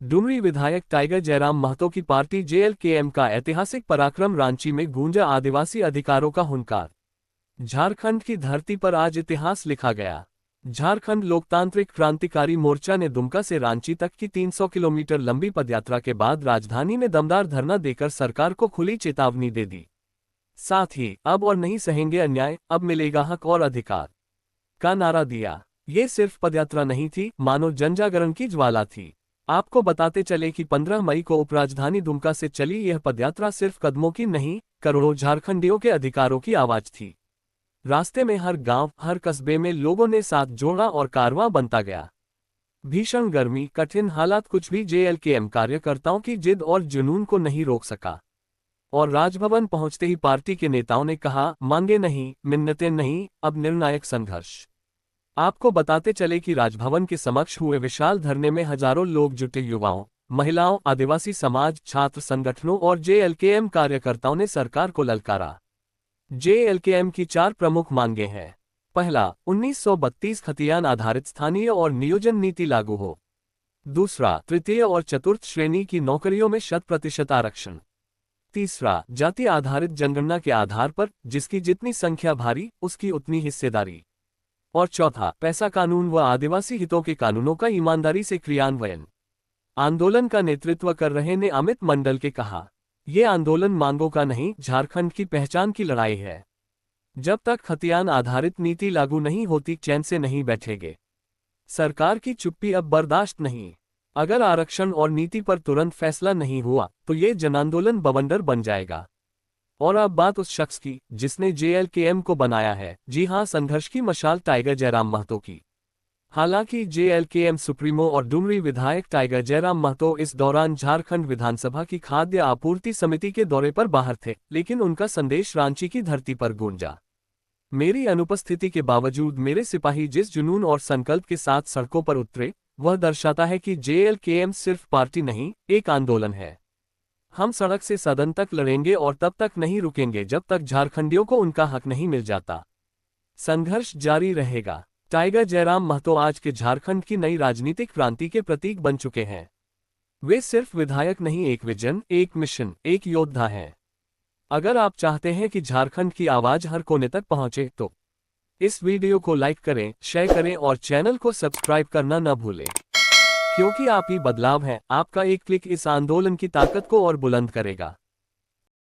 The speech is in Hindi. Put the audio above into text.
डुमरी विधायक टाइगर जयराम महतो की पार्टी जेएलकेएम का ऐतिहासिक पराक्रम। रांची में गूंजा आदिवासी अधिकारों का हुंकार। झारखंड की धरती पर आज इतिहास लिखा गया। झारखंड लोकतांत्रिक क्रांतिकारी मोर्चा ने दुमका से रांची तक की 300 किलोमीटर लंबी पदयात्रा के बाद राजधानी में दमदार धरना देकर सरकार को खुली चेतावनी दे दी। साथ ही अब और नहीं सहेंगे अन्याय, अब मिलेगा हक और अधिकार का नारा दिया। ये सिर्फ पदयात्रा नहीं थी, मानो जनजागरण की ज्वाला थी। आपको बताते चले कि 15 मई को उपराजधानी दुमका से चली यह पदयात्रा सिर्फ कदमों की नहीं, करोड़ों झारखंडियों के अधिकारों की आवाज थी। रास्ते में हर गांव, हर कस्बे में लोगों ने साथ जोड़ा और कारवां बनता गया। भीषण गर्मी, कठिन हालात, कुछ भी जेएलकेएम कार्यकर्ताओं की जिद और जुनून को नहीं रोक सका। और राजभवन पहुंचते ही पार्टी के नेताओं ने कहा, मांगे नहीं, मिन्नतें नहीं, अब निर्णायक संघर्ष। आपको बताते चले कि राजभवन के समक्ष हुए विशाल धरने में हजारों लोग जुटे। युवाओं, महिलाओं, आदिवासी समाज, छात्र संगठनों और जेएलकेएम कार्यकर्ताओं ने सरकार को ललकारा। जेएलकेएम की 4 प्रमुख मांगे हैं। पहला, 1932 खतियान आधारित स्थानीय और नियोजन नीति लागू हो। दूसरा, तृतीय और चतुर्थ श्रेणी की नौकरियों में 100% आरक्षण। तीसरा, जाति आधारित जनगणना के आधार पर जिसकी जितनी संख्या भारी उसकी उतनी हिस्सेदारी। और चौथा, पैसा कानून व आदिवासी हितों के कानूनों का ईमानदारी से क्रियान्वयन। आंदोलन का नेतृत्व कर रहे ने अमित मंडल के कहा, ये आंदोलन मांगों का नहीं, झारखंड की पहचान की लड़ाई है। जब तक खतियान आधारित नीति लागू नहीं होती, चैन से नहीं बैठेंगे। सरकार की चुप्पी अब बर्दाश्त नहीं। अगर आरक्षण और नीति पर तुरंत फैसला नहीं हुआ तो ये जनांदोलन बवंडर बन जाएगा। और अब बात उस शख्स की जिसने जेएलकेएम को बनाया है। जी हां, संघर्ष की मशाल टाइगर जयराम महतो की। हालांकि जेएलकेएम सुप्रीमो और डुमरी विधायक टाइगर जयराम महतो इस दौरान झारखंड विधानसभा की खाद्य आपूर्ति समिति के दौरे पर बाहर थे, लेकिन उनका संदेश रांची की धरती पर गूंजा। मेरी अनुपस्थिति के बावजूद मेरे सिपाही जिस जुनून और संकल्प के साथ सड़कों पर उतरे, वह दर्शाता है कि जेएलकेएम सिर्फ पार्टी नहीं, एक आंदोलन है। हम सड़क से सदन तक लड़ेंगे और तब तक नहीं रुकेंगे जब तक झारखंडियों को उनका हक नहीं मिल जाता। संघर्ष जारी रहेगा। टाइगर जयराम महतो आज के झारखंड की नई राजनीतिक क्रांति के प्रतीक बन चुके हैं। वे सिर्फ विधायक नहीं, एक विजन, एक मिशन, एक योद्धा हैं। अगर आप चाहते हैं कि झारखंड की आवाज हर कोने तक पहुंचे तो इस वीडियो को लाइक करें, शेयर करें और चैनल को सब्सक्राइब करना न भूलें। क्योंकि आप ही बदलाव हैं। आपका एक क्लिक इस आंदोलन की ताकत को और बुलंद करेगा।